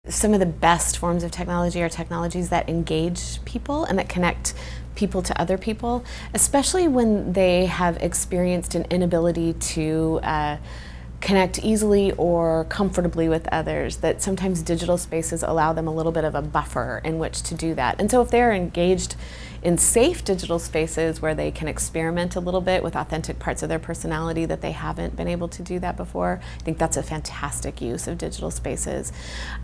Some of the best forms of technology are technologies that engage people and that connect people to other people, especially when they have experienced an inability to connect easily or comfortably with others, that sometimes digital spaces allow them a little bit of a buffer in which to do that. And so if they're engaged in safe digital spaces where they can experiment a little bit with authentic parts of their personality that they haven't been able to do that before, I think that's a fantastic use of digital spaces.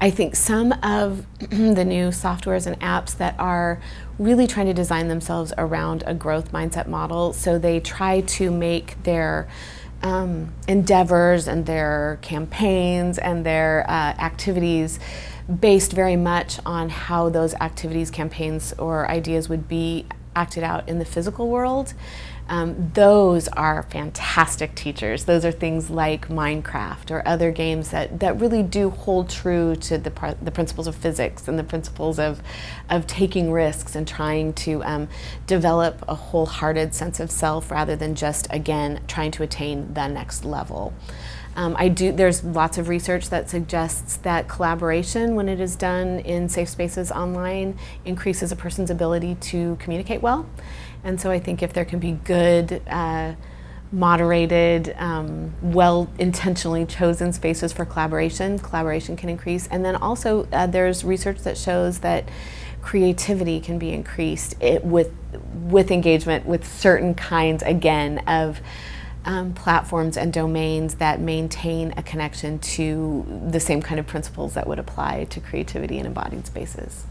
I think some of the new softwares and apps that are really trying to design themselves around a growth mindset model, so they try to make their endeavors and their campaigns and their activities based very much on how those activities, campaigns, or ideas would be acted out in the physical world. Those are fantastic teachers. Those are things like Minecraft or other games that really do hold true to the principles of physics and the principles of taking risks and trying to develop a wholehearted sense of self rather than just, again, trying to attain the next level. There's lots of research that suggests that collaboration, when it is done in safe spaces online, increases a person's ability to communicate well. And so I think if there can be good, moderated, well-intentionally chosen spaces for collaboration can increase. And then also there's research that shows that creativity can be increased with engagement with certain kinds, again, of platforms and domains that maintain a connection to the same kind of principles that would apply to creativity in embodied spaces.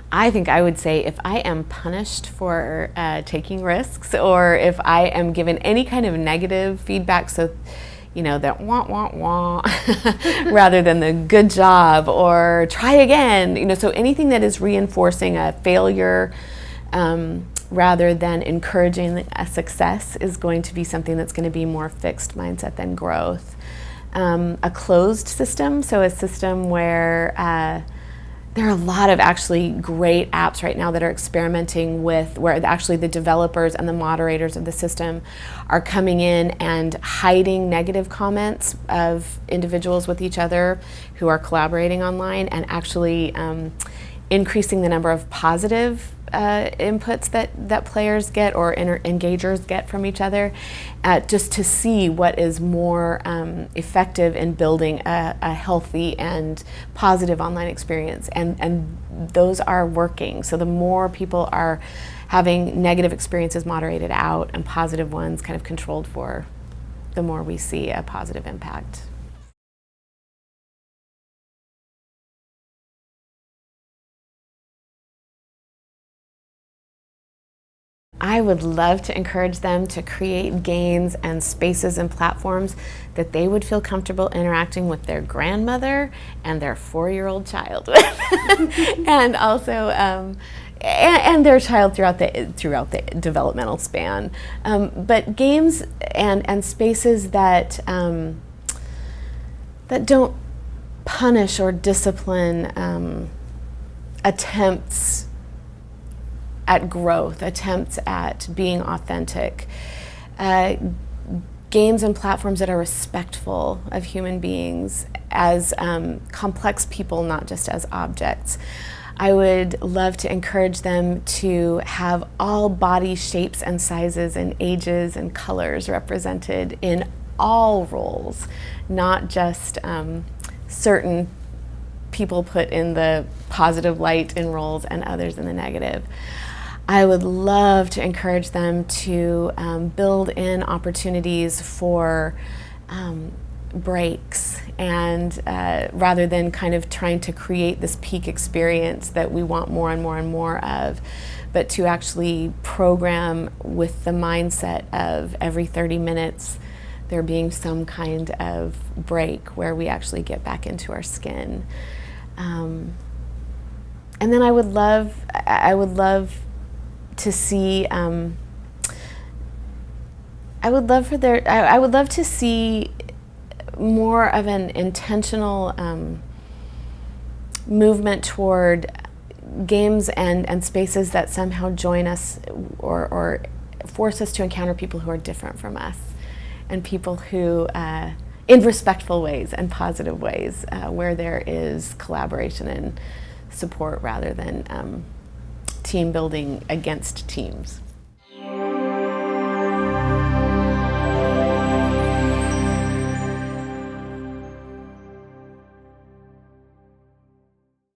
I think I would say if I am punished for taking risks, or if I am given any kind of negative feedback, so that wah, rather than the good job or try again, so anything that is reinforcing a failure rather than encouraging a success is going to be something that's going to be more fixed mindset than growth. A closed system, so a system where there are a lot of actually great apps right now that are experimenting with where actually the developers and the moderators of the system are coming in and hiding negative comments of individuals with each other who are collaborating online, and actually increasing the number of positive inputs that players get or engagers get from each other, just to see what is more effective in building a healthy and positive online experience. And those are working. So the more people are having negative experiences moderated out and positive ones kind of controlled for, the more we see a positive impact. I would love to encourage them to create games and spaces and platforms that they would feel comfortable interacting with their grandmother and their 4-year-old child with. And also and their child throughout the developmental span. But games and spaces that that don't punish or discipline attempts at growth, attempts at being authentic. Games and platforms that are respectful of human beings as complex people, not just as objects. I would love to encourage them to have all body shapes and sizes and ages and colors represented in all roles, not just certain people put in the positive light in roles and others in the negative. I would love to encourage them to build in opportunities for breaks, and rather than kind of trying to create this peak experience that we want more and more and more of, but to actually program with the mindset of every 30 minutes there being some kind of break where we actually get back into our skin. And then I would love to see. I would love to see more of an intentional movement toward games and spaces that somehow join us or force us to encounter people who are different from us, and people who, in respectful ways and positive ways, where there is collaboration and support rather than team building against teams.